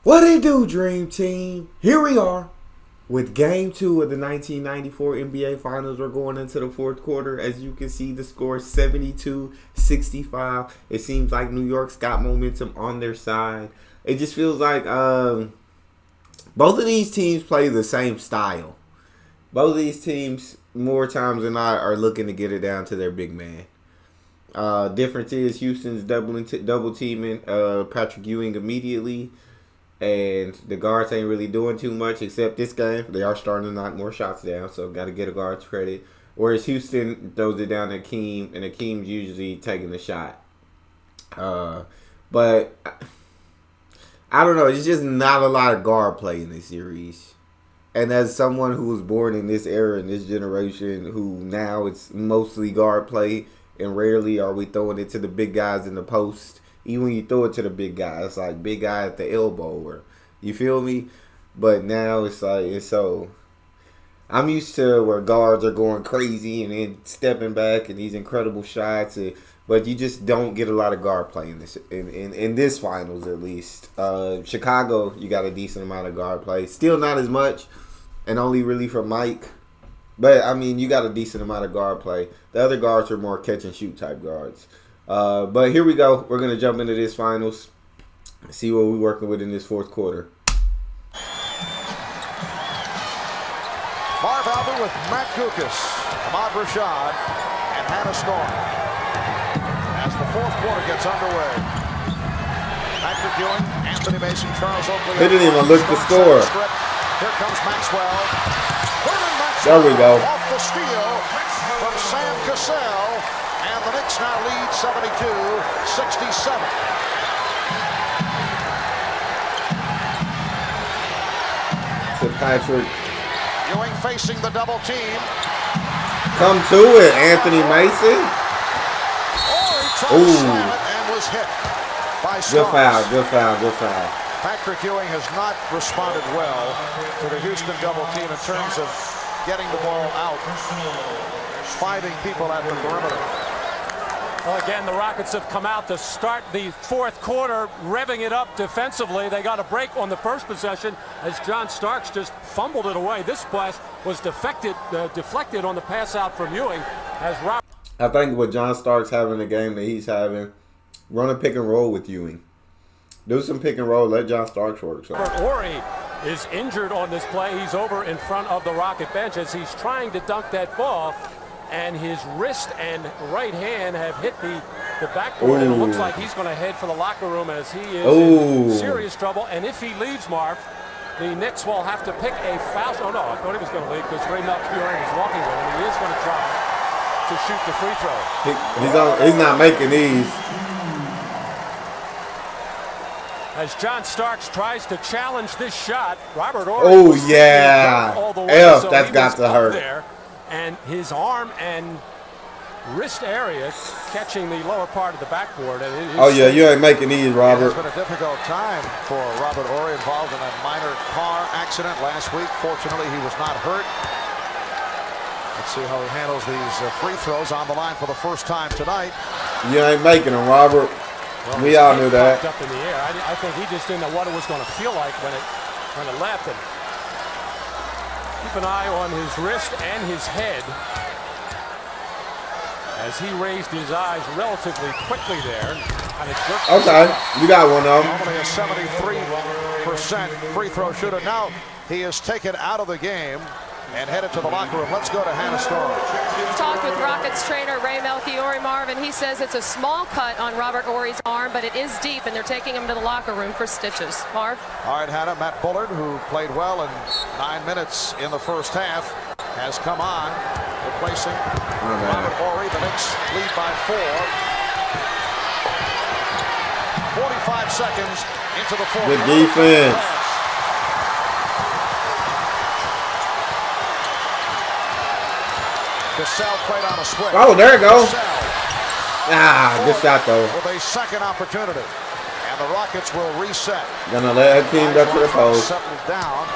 What it do, Dream Team? Here we are with Game 2 of the 1994 NBA Finals. We're going into the fourth quarter. As you can see, the score is 72-65. It seems like New York's got momentum on their side. It just feels like both of these teams play the same style. Both of these teams, more times than not, are looking to get it down to their big man. Difference is Houston's double teaming Patrick Ewing immediately. And the guards ain't really doing too much except this game. They are starting to knock more shots down, so got to get a guard's credit. Whereas Houston throws it down to Akeem, and Akeem's usually taking the shot. But I don't know. It's just not a lot of guard play in this series. And as someone who was born in this era, in this generation, who now it's mostly guard play, and rarely are we throwing it to the big guys in the post. Even when you throw it to the big guy, it's like big guy at the elbow, or you feel me? But now it's like I'm used to where guards are going crazy and then stepping back and these incredible shots, but you just don't get a lot of guard play in this in this finals at least. Chicago, you got a decent amount of guard play, still not as much, and only really for Mike. But I mean, you got a decent amount of guard play. The other guards are more catch and shoot type guards. But here we go. We're going to jump into this finals. See what we're working with in this fourth quarter. Marv Albert with Matt Gukas, Ahmad Rashad, and Hannah Storm. As the fourth quarter gets underway. Patrick Ewing, Anthony Mason, Charles Oakley. They didn't even look the score. Here comes Maxwell. There we go. Off the steal from Sam Cassell. And the Knicks now lead 72-67. To Patrick. Ewing facing the double team. Come to it, Anthony Mason. Oh, he tried to slam it and was hit by Starks. Good foul. Patrick Ewing has not responded well to the Houston double team in terms of getting the ball out, finding people at the perimeter. Well, again, the Rockets have come out to start the fourth quarter, revving it up defensively. They got a break on the first possession as John Starks just fumbled it away. This pass was deflected on the pass out from Ewing. I think with John Starks having the game that he's having, run a pick and roll with Ewing. Do some pick and roll. Let John Starks work. So. Ori is injured on this play. He's over in front of the Rocket bench as he's trying to dunk that ball. And his wrist and right hand have hit the backboard. And it looks like he's going to head for the locker room as he is in serious trouble. And if he leaves, Marv, the Knicks will have to pick a foul. Oh, no, I thought he was going to leave because Ray Melchior is walking with him. He is going to try to shoot the free throw. He's not making these. As John Starks tries to challenge this shot, Robert Ori. Oh, yeah. So that's got to hurt. There. And his arm and wrist area catching the lower part of the backboard. You ain't making these, Robert. It's been a difficult time for Robert Ori, involved in a minor car accident last week. Fortunately, he was not hurt. Let's see how he handles these free throws on the line for the first time tonight. You ain't making them, Robert. Well, we all knew that. Up in the air. I think he just didn't know what it was going to feel like when it left. And keep an eye on his wrist and his head as he raised his eyes relatively quickly there. Okay, you got one of them. Normally a 73% free throw shooter. Now he is taken out of the game and headed to the locker room. Let's go to Hannah Storm. Talked with Rockets trainer Ray Melchior, Marv, and he says it's a small cut on Robert Ori's arm, but it is deep, and they're taking him to the locker room for stitches. Marv? All right, Hannah. Matt Bullard, who played well in 9 minutes in the first half, has come on, replacing Robert Ori. The Knicks lead by 4. 45 seconds into the fourth. Good defense. Cassell played on a switch. Oh, there you go. Good shot though. With a second opportunity, and the Rockets will reset. Gonna let Akeem go to the post. Settled down.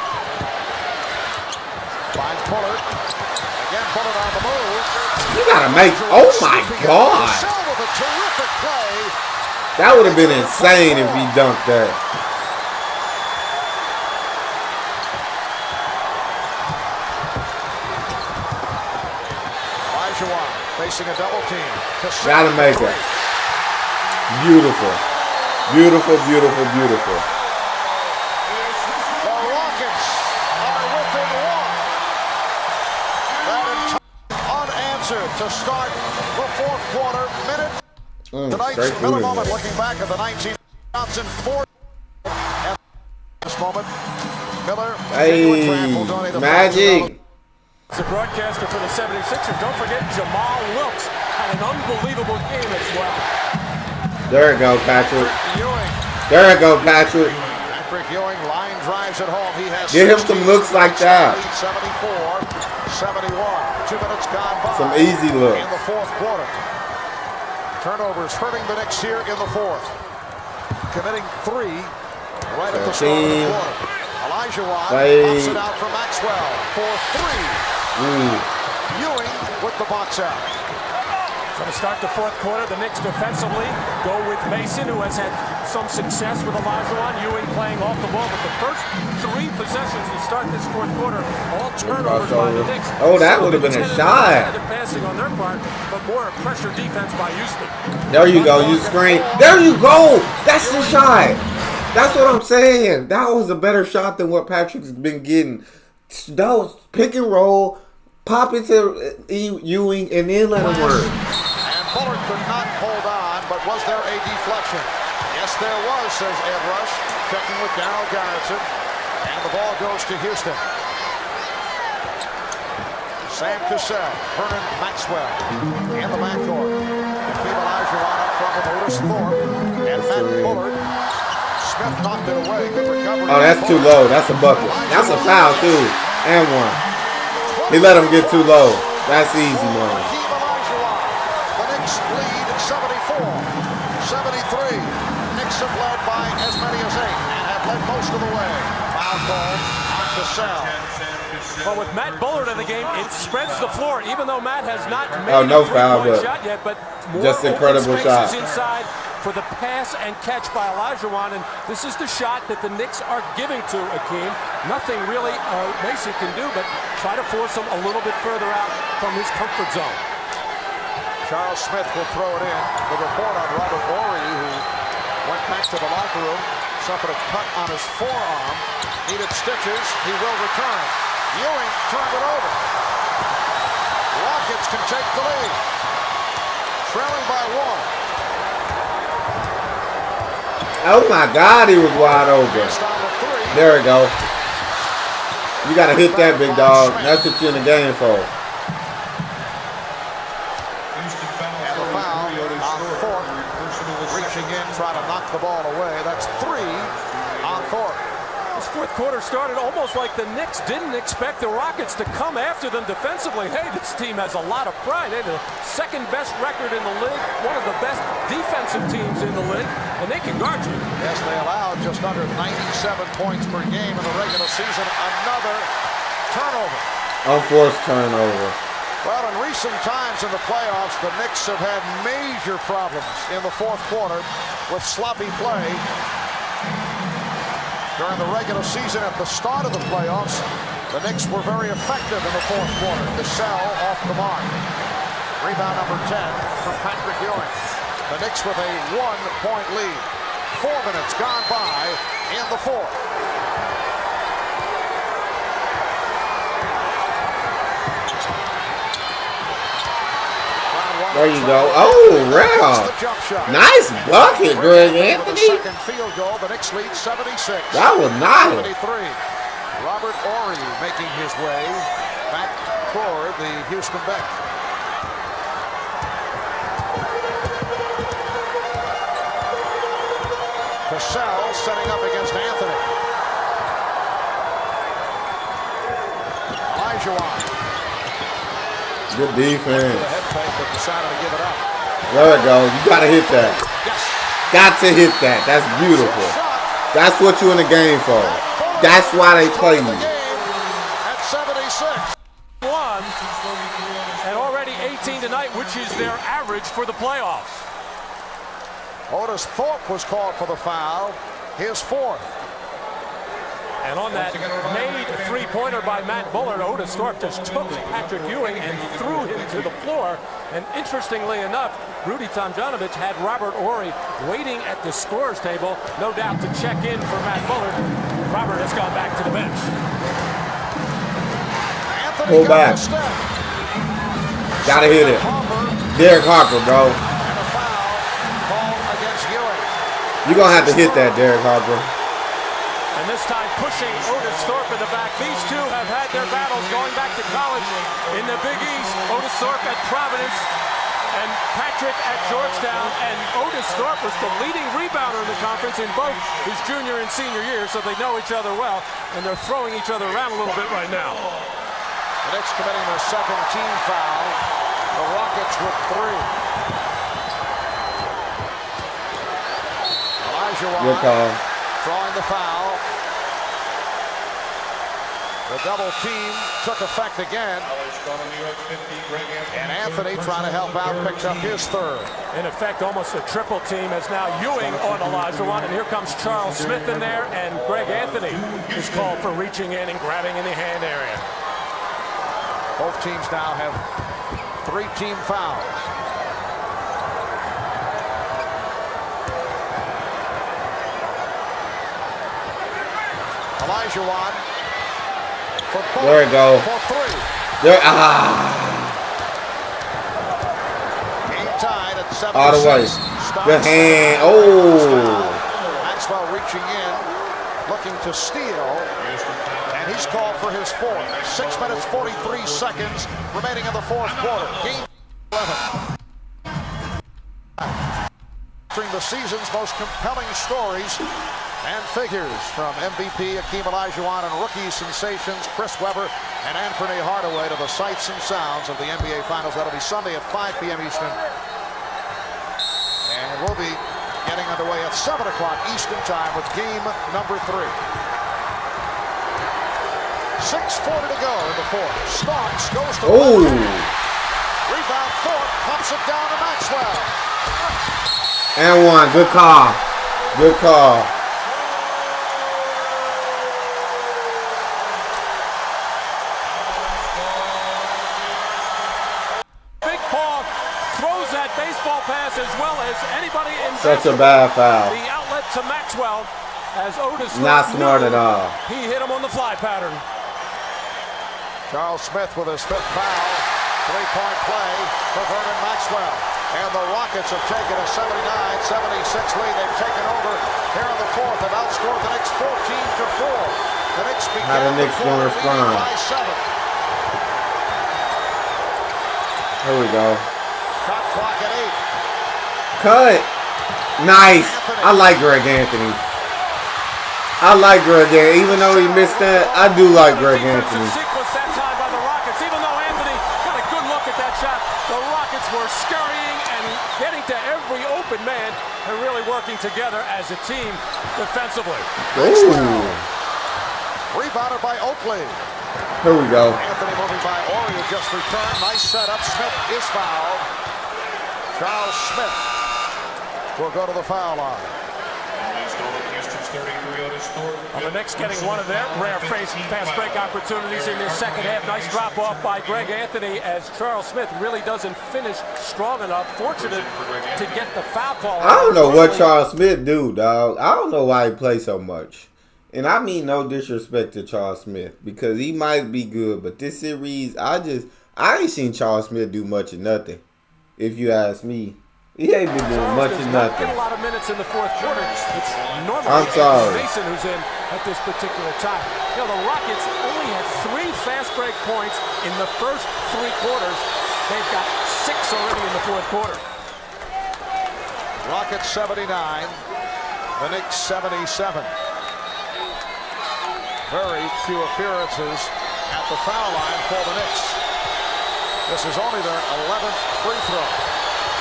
Finds Bullard. Again, Bullard on the move. You gotta make. Oh my God. Cassell with a terrific play. That would have been insane if he dunked that. Olajuwon facing a double team. Gotta make it. Beautiful. Beautiful, beautiful, beautiful. The Rockets are within one. That unanswered to start the fourth quarter. Minute. Tonight's Miller moment, looking back at the 19 Johnson 4. At this moment, Miller. Hey, Magic. The broadcaster for the 76ers. Don't forget Jamal Wilkes had an unbelievable game as well. There you go, Patrick. Ewing. There you go, Patrick. Patrick Ewing line drives at home. He has Get him some looks like that. 74, 71. 2 minutes gone by. Some easy looks. In the fourth quarter. Turnovers hurting the Knicks here in the fourth. Committing 3 right at the start of the quarter. Olajuwon pops it out for Maxwell for 3. Ewing with the box out. So to start the fourth quarter, the Knicks defensively go with Mason, who has had some success with Olajuwon. Ewing playing off the ball, but the first 3 possessions to start this fourth quarter, all turnovers by the Knicks. Oh, that would have been a shot. Passing on their part, but more pressure defense by Houston. There you go. You screen. There you go. That's the shot. That's what I'm saying. That was a better shot than what Patrick's been getting. That was pick and roll, pop it to Ewing, and then let him work. And Bullard could not hold on, but was there a deflection? Yes, there was, says Ed Rush, checking with Darryl Garrettson. And the ball goes to Houston. Sam Cassell, Vernon Maxwell in the backcourt. Hakeem Olajuwon up front with Otis Thorpe and Matt Bullard. Smith knocked it away. Good recovery. Oh, that's too low. That's a bucket. That's a foul, too. And 1. He let him get too low. That's easy money. Hakeem Olajuwon. The Knicks lead 74-73. Knicks have led by as many as 8 and have led most of the way. Foul call on Cassell. Well, with Matt Bullard in the game, it spreads the floor, even though Matt has not made no a foul, three-point shot yet, but more just incredible shot inside for the pass and catch by Olajuwon, and this is the shot that the Knicks are giving to Hakeem. Nothing really Mason can do but try to force him a little bit further out from his comfort zone. Charles Smith will throw it in. The report on Robert Horry, who went back to the locker room, suffered a cut on his forearm, needed stitches. He will return. Ewing turned it over. Rockets can take the lead. Trailing by 1. Oh my God, he was wide open. There we go. You gotta hit that, big dog. That's what you're in the game for. And the foul on Thorpe. Reaching in, trying to knock the ball away. That's 3 on Thorpe. This fourth quarter started almost like the Knicks didn't expect the Rockets to come after them defensively. Hey, this team has a lot of pride. They have the second best record in the league, one of the best defensive teams in the league, and they can guard you. Yes, they allowed just under 97 points per game in the regular season. Another turnover. Unforced turnover. Well, in recent times in the playoffs, the Knicks have had major problems in the fourth quarter with sloppy play. During the regular season at the start of the playoffs, the Knicks were very effective in the fourth quarter. Cassell off the mark. Rebound number 10 from Patrick Ewing. The Knicks with a 1-point lead. 4 minutes gone by in the fourth. There you go. Oh, Ralph. Nice bucket, Greg Anthony. Second field goal. The Knicks lead 76. That was nice. 73. Robert Horry making his way back toward the Houston bench. Cassell setting up against Anthony. Olajuwon. Good defense. There we go. You got to hit that. Yes. Got to hit that. That's beautiful. That's what you're in the game for. That's why they play you. At 76. 1 and already 18 tonight, which is their average for the playoffs. Otis Thorpe was called for the foul. His 4th. And on that made three-pointer by Matt Bullard, Otis Thorpe just took Patrick Ewing and threw him to the floor. And interestingly enough, Rudy Tomjanovich had Robert Horry waiting at the scorer's table, no doubt to check in for Matt Bullard. Robert has gone back to the bench. Pull back. Gotta hit it. Derek Harper, bro. And a foul called against Ewing. You're gonna have to hit that, Derek Harper. And this time pushing Otis Thorpe in the back. These two have had their battles going back to college in the Big East. Otis Thorpe at Providence and Patrick at Georgetown. And Otis Thorpe was the leading rebounder in the conference in both his junior and senior years, so they know each other well. And they're throwing each other around a little bit right now. The Knicks committing their second team foul. The Rockets with 3. Elijah Good call. drawing the foul. The double team took effect again. And Anthony, trying to help out, picked up his 3rd. In effect, almost a triple team as now Ewing on Olajuwon, and here comes Charles Smith in there, and Greg Anthony is called for reaching in and grabbing in the hand area. Both teams now have 3 team fouls. Olajuwon for both. There we go. For 3. There, Game tied at 76. all the way. Good hand. Oh. Maxwell reaching in, looking to steal. And he's called for his 4th. 6 minutes, 43 seconds remaining in the 4th quarter. Game 11. Featuring the season's most compelling stories and figures from MVP Akeem Olajuwon and rookie sensations Chris Webber and Anthony Hardaway to the sights and sounds of the NBA Finals. That'll be Sunday at 5 p.m. Eastern. And we'll be getting underway at 7 o'clock Eastern time with game number 3. 6:40 to go in the 4th. Starks goes to rebound. Thorpe pumps it down to Maxwell. And 1. Good call. Good call. Big Paul throws that baseball pass as well as anybody in Such a bad foul. the outlet to Maxwell as Otis Not smart at all. He hit him on the fly pattern. Charles Smith with his 5th foul. 3-point play for Vernon Maxwell. And the Rockets have taken a 79-76 lead. They've taken over here in the 4th. They've outscored the Knicks 14-4. The Knicks How the Knicks gonna respond? by 7. Here we go. Shot clock at 8. Cut. Nice. I like Greg Anthony. I like Greg Anthony. Even though he missed that, I do like Greg Anthony. Sequence that time by the Rockets. Even though Anthony got a good look at that shot, the Rockets were scurrying and getting to every open man and really working together as a team defensively. Ooh. Rebounded by Oakley. Here we go. Anthony moving by Horry, who just returned. Nice setup. Smith is fouled. Charles Smith will go to the foul line. Well, the Knicks getting one of their rare fast break opportunities in this second half. Nice drop off by Greg Anthony as Charles Smith really doesn't finish strong enough. Fortunate to get the foul call. I don't know what Charles Smith do, dog. I don't know why he plays so much. And I mean no disrespect to Charles Smith because he might be good, but this series, I ain't seen Charles Smith do much of nothing. If you ask me. He ain't been doing much of nothing. A lot of minutes in the 4th quarter. It's normally I'm sorry. Mason who's in at this particular time. You know, the Rockets only had 3 fast break points in the first 3 quarters. They've got 6 already in the 4th quarter. Rockets 79, the Knicks 77. Very few appearances at the foul line for the Knicks. This is only their 11th free throw.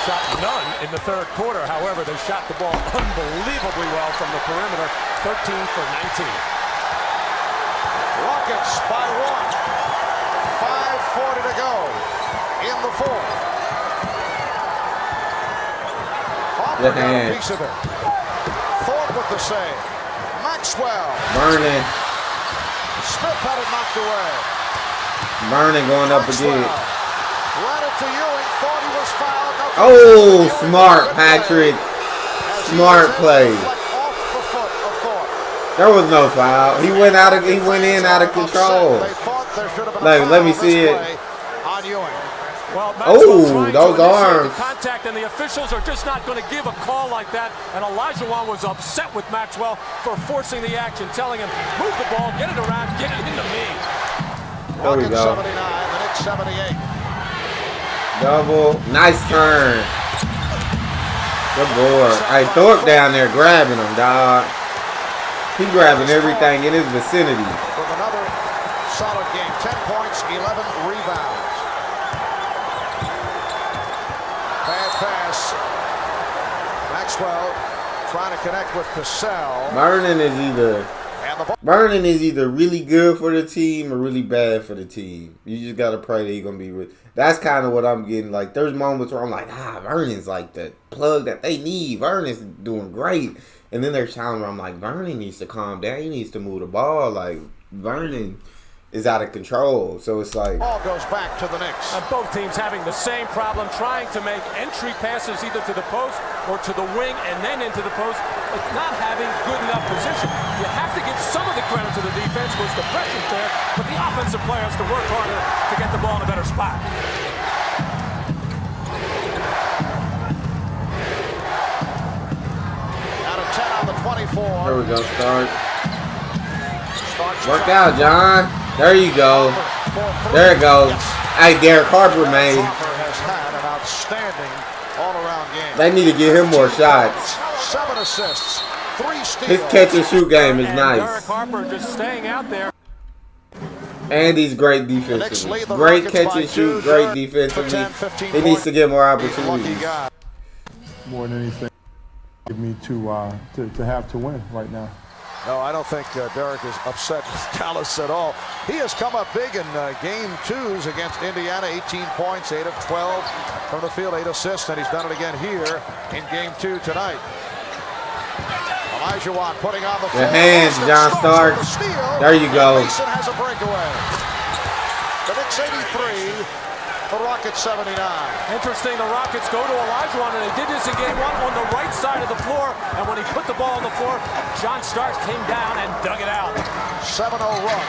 Shot none in the 3rd quarter. However, they shot the ball unbelievably well from the perimeter. 13 for 19. Rockets by 1. 5:40 to go in the 4th. Harper got a piece of it. Thorpe with the save. Maxwell. Burning. Smith had it knocked away. Vernon going up again. Ran it to Ewing. Thought he was fouled. Oh, smart, Patrick. Smart play. There was no foul. He went in out of control. Like, let me see it. Oh, those arms. Contact, and the officials are just not going to give a call like that. And Olajuwon was upset with Maxwell for forcing the action, telling him, move the ball, get it around, get it into me. There we go. 79, the Knicks 78. Double. Nice turn. Good board. Hey, Thorpe down there grabbing him, dog. He grabbing everything in his vicinity. With another solid game. 10 points, 11 rebounds. Bad pass. Maxwell trying to connect with Cassell. Vernon is either really good for the team or really bad for the team. You just gotta pray that he's gonna be. That's kind of what I'm getting. Like, there's moments where I'm like, Vernon's like the plug that they need. Vernon's doing great, and then there's times where I'm like, Vernon needs to calm down. He needs to move the ball. Like, Vernon is out of control. So it's like ball goes back to the Knicks. And both teams having the same problem, trying to make entry passes either to the post or to the wing and then into the post, but not having good enough position. You have to give some of the credit to the defense, was the pressure's there, but the offensive player has to work harder to get the ball in a better spot. Out of 10 on the 24. There we go, start. Work out, John. There you go. There it goes. Hey, Derek Harper made. Has had an outstanding all-around game. They need to give him more shots. 7 assists, 3 steals. His catch and shoot game is nice. Derek Harper just staying out there. And he's great defensively. Great catch and shoot, great defensively. He needs to get more opportunities. More than anything, give me to have to win right now. No, I don't think Derek is upset with Dallas at all. He has come up big in game 2s against Indiana. 18 points, 8 of 12 from the field, 8 assists, and he's done it again here in game 2 tonight. Olajuwon putting on the Your hands, John Starks. There you go. Mason has a breakaway. The Knicks 83. The Rockets 79. Interesting, the Rockets go to Olajuwon, and they did this in game 1 on the right side of the floor. And when he put the ball on the floor, John Starks came down and dug it out. 7-0 run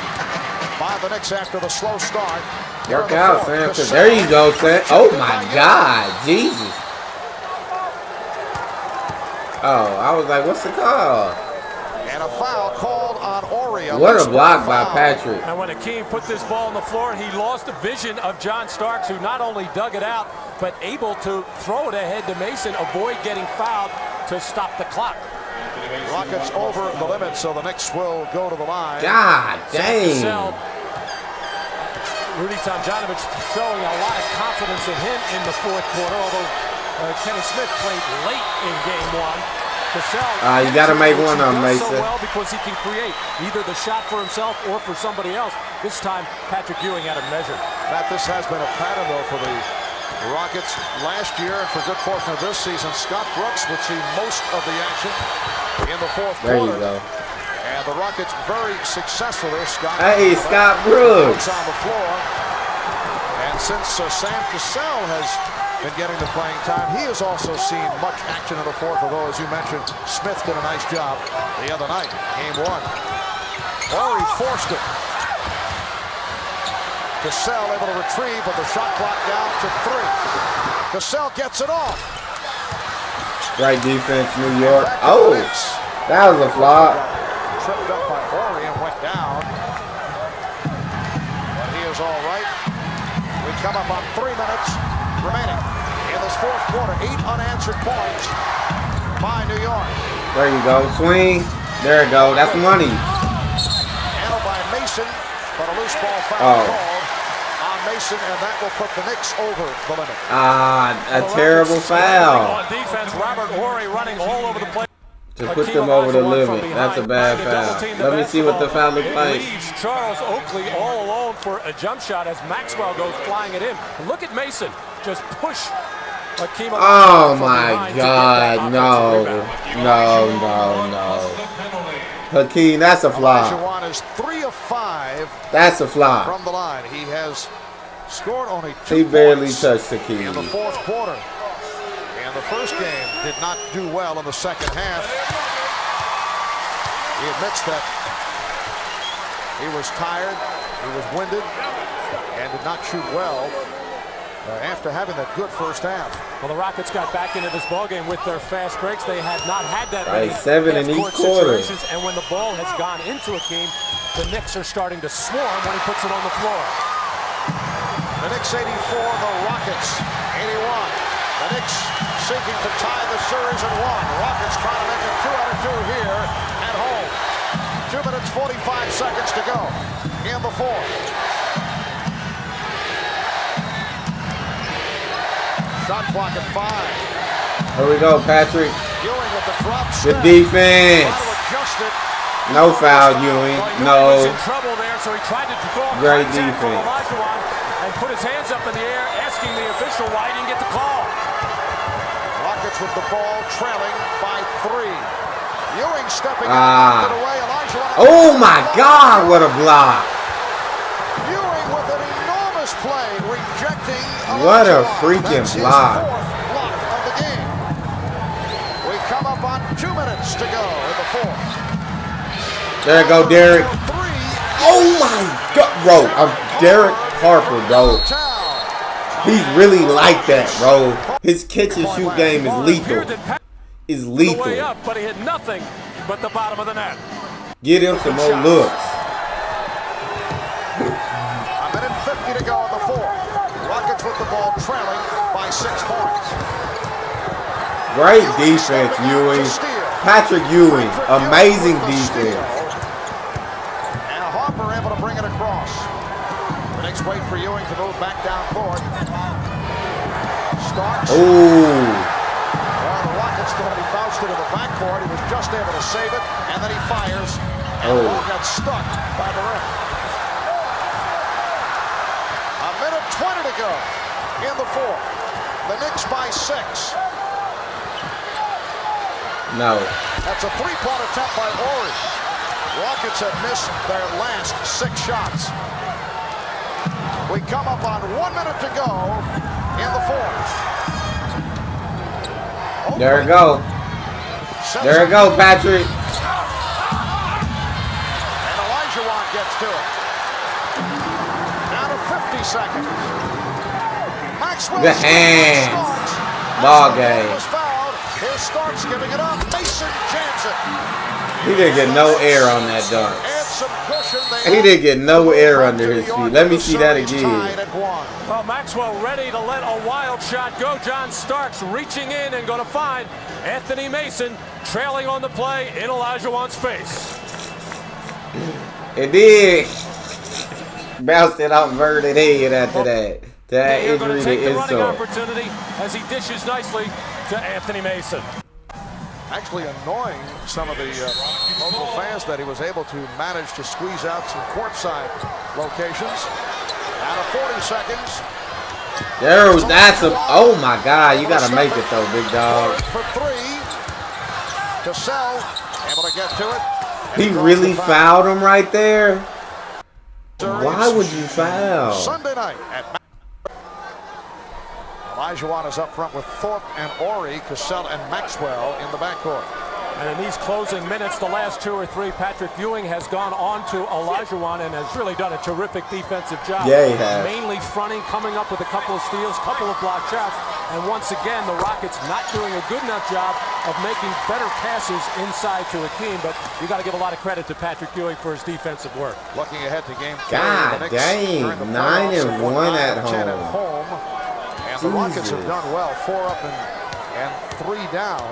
by the Knicks after the slow start. Work out, Sam. There you go, Sam. Oh my God, Jesus. Oh, I was like, what's the call? And a foul called on Ori. What a block by Patrick. And when Akeem put this ball on the floor, he lost the vision of John Starks, who not only dug it out, but able to throw it ahead to Mason, avoid getting fouled to stop the clock. Rockets over the limit, so the Knicks will go to the line. God dang. Rudy Tomjanovich showing a lot of confidence in him in the fourth quarter, although Kenny Smith played late in game 1. You got to make one of them, Mason. So well because he can create either the shot for himself or for somebody else. This time, Patrick Ewing had a measure. Matt, this has been a pattern, though, for the Rockets last year and for a good portion of this season. Scott Brooks would see most of the action in the fourth quarter. There you go. And the Rockets very successful there. Hey, Scott Brooks on the floor. And since Sam Cassell has been getting the playing time, he has also seen much action in the fourth, although, as you mentioned, Smith did a nice job the other night, game 1. He forced it. Cassell able to retrieve, but the shot clock down to 3. Cassell gets it off. Great defense, New York. Oh, that was a flop. Tripped up by Ori and went down. But he is all right. We come up on 3 minutes remaining in this fourth quarter. 8 unanswered points by New York. There you go. Swing. There you go. That's money. Handled by Mason, but a loose ball foul called on Mason, and that will put the Knicks over the limit. A terrible foul. On defense, Robert Horry running all over the place. To put them over the limit. That's a bad foul. Let me see what the foul looks like. Leaves Charles Oakley all alone for a jump shot as Maxwell goes flying it in. Look at Mason just push Akeem. Oh my God, no. Hakeem, that's a fly. Olajuwon is 3 of 5. That's a fly. From the line. He has scored only 2 He barely points touched Hakeem. in the fourth quarter. And the first game did not do well in the second half. He admits that he was tired, he was winded, and did not shoot well after having that good first half. Well, the Rockets got back into this ballgame with their fast breaks. They had not had that many 7 in each quarter. And when the ball has gone into a game, the Knicks are starting to swarm when he puts it on the floor. The Knicks 84, the Rockets 81. The Knicks seeking to tie the series at 1. Rockets trying to make it 2 out of 2 here at home. 2 minutes 45 seconds to go in the fourth. Shot clock at 5. Here we go, Patrick. Ewing with the drop The step. defense. Trying to adjust it. No foul, Ewing. Well, No. Ewing was in trouble there, so he tried to draw Great contact from defense. Olajuwon and put his hands up in the air, asking the official why he didn't get the call. Rockets with the ball, trailing by 3. Ewing stepping out, knocked it away. Olajuwon. Oh my God, what a block. Ewing with an enormous play, rejecting Olajuwon. What a freaking That's his block. 4th block of the game. We come up on 2 minutes to go in the fourth. There you go, Derek. 3. Oh my God, bro. I'm Derek Harper, bro. He's really like that, bro. His catch and shoot game is lethal. Is The way lethal. up, but he had nothing but the bottom of the net. Get him some more looks. A minute 50 to go in the fourth. Rockets with the ball, trailing by 6 points. Great defense, Ewing. Patrick Ewing, amazing defense. And Harper able to bring it across. The Knicks wait for Ewing to move back down court. Starks. Ooh. Well, the Rockets thought he bounced it in the backcourt. He was just able to save it, and then he fires. And the ball got stuck by the rim. A minute 20 to go in the fourth. The Knicks by 6. No. That's a 3-point attempt by Horry. Rockets have missed their last 6 shots. We come up on 1 minute to go in the fourth. There we go. There we go, Patrick. And Olajuwon gets to it. Down to 50 seconds. Maxwell. The hands. Ball game. Here's Starks giving it up. Mason jams it. He didn't get no air on that dunk. Add some cushion. He didn't get no air under his feet. Let me see that again. Well, Maxwell ready to let a wild shot go. John Starks reaching in and going to find Anthony Mason trailing on the play in Olajuwon's face. It did. Bounced it off inverted head after that. That Neal going injury to take to the running insult. opportunity as he dishes nicely to Anthony Mason. Actually annoying some of the local fans that he was able to manage to squeeze out some courtside locations. Out of 40 seconds. That's a. Oh my God! You gotta make it though, big dog. For 3. Cassell able to get to it. He really fouled him right there. Why would you foul? Sunday night at Olajuwon is up front with Thorpe and Horry, Cassell and Maxwell in the backcourt. And in these closing minutes, the last 2 or 3, Patrick Ewing has gone on to Olajuwon and has really done a terrific defensive job. Yeah, he has. Mainly fronting, coming up with a couple of steals, couple of block shots. And once again, the Rockets not doing a good enough job of making better passes inside to Hakeem. But you got to give a lot of credit to Patrick Ewing for his defensive work. Looking ahead to game 3. God dang, 9-1 at 10 at home. home. And the Rockets have done well, 4 up and 3 down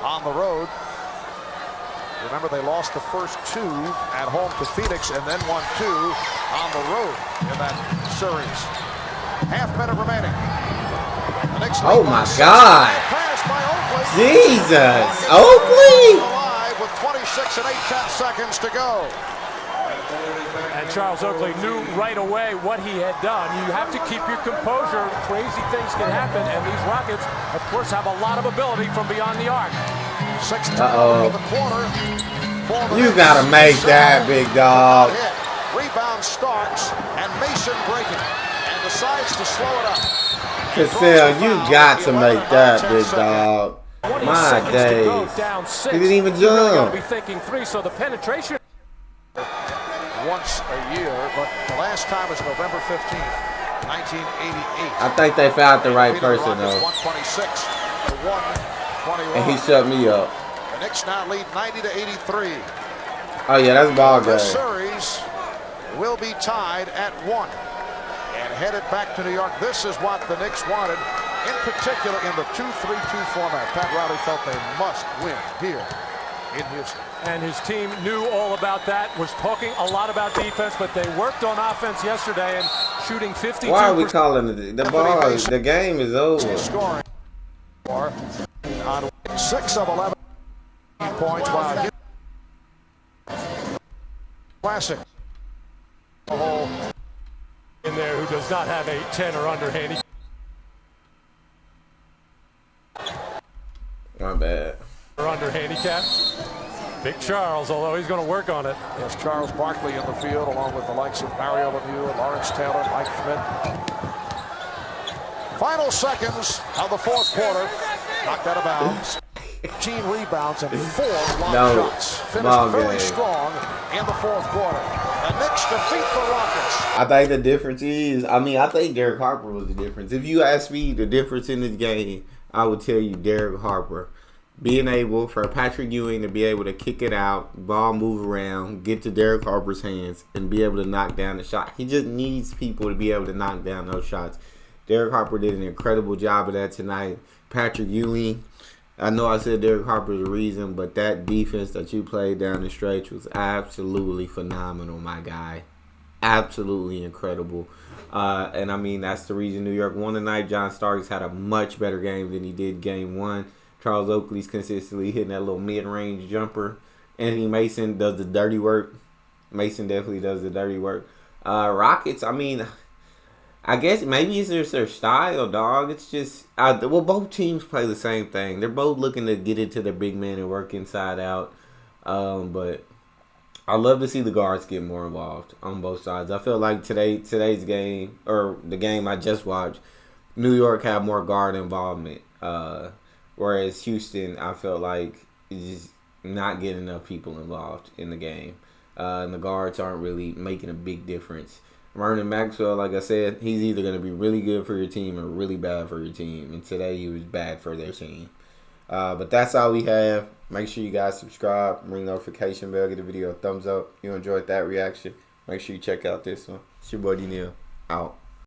on the road. Remember, they lost the first 2 at home to Phoenix and then won 2 on the road in that series. Half minute remaining. The Knicks Oh my God! pass by Oakley. Jesus, Oakley! Alive with 26 and 8/10 seconds to go. And Charles Oakley knew right away what he had done. You have to keep your composure. Crazy things can happen, and these Rockets, of course, have a lot of ability from beyond the arc. 6 of the quarter. You gotta make that, big dog. Rebound Starks, and Mason breaking, and decides to slow it up. Cassell, you got to make that, big dog. My days. He didn't even jump. Be thinking three, so the penetration once a year, but the last time was November 15th, 1988. I think they found the right person, though. 126 to 121. And he shut me up. The Knicks now lead 90-83. Oh, yeah, that's ball game. This series will be tied at 1 and headed back to New York. This is what the Knicks wanted, in particular in the 2-3-2 format. Pat Riley felt they must win here in Houston. And his team knew all about that, was talking a lot about defense, but they worked on offense yesterday and shooting 52%. Why are we calling it the ball? The game is over. Scoring on 6 of 11 points, while Classic. In there who does not have a 10 or under handicap. My bad. Or under handicap. Big Charles, although he's going to work on it. Yes, Charles Barkley in the field, along with the likes of Mario Lemieux, Lawrence Taylor, Mike Schmidt. Final seconds of the fourth quarter. Knocked out of bounds. 15 rebounds and 4 block shots. Finished very strong in the fourth quarter. The Knicks defeat the Rockets. I think the difference is, I think Derek Harper was the difference. If you ask me the difference in this game, I would tell you Derek Harper. Being able for Patrick Ewing to be able to kick it out, ball move around, get to Derek Harper's hands, and be able to knock down the shot. He just needs people to be able to knock down those shots. Derek Harper did an incredible job of that tonight. Patrick Ewing, I know I said Derek Harper's the reason, but that defense that you played down the stretch was absolutely phenomenal, my guy. Absolutely incredible. And that's the reason New York won tonight. John Starks had a much better game than he did game one. Charles Oakley's consistently hitting that little mid-range jumper. Anthony Mason does the dirty work. Mason definitely does the dirty work. Rockets, I guess maybe it's just their style, dog. It's just, both teams play the same thing. They're both looking to get into their big man and work inside out. But I love to see the guards get more involved on both sides. I feel like today's game, or the game I just watched, New York had more guard involvement. Whereas Houston, I felt like, is just not getting enough people involved in the game. And the guards aren't really making a big difference. Vernon Maxwell, like I said, he's either going to be really good for your team or really bad for your team. And today he was bad for their team. But that's all we have. Make sure you guys subscribe, ring the notification bell, give the video a thumbs up. If you enjoyed that reaction, make sure you check out this one. It's your boy Neal. Out.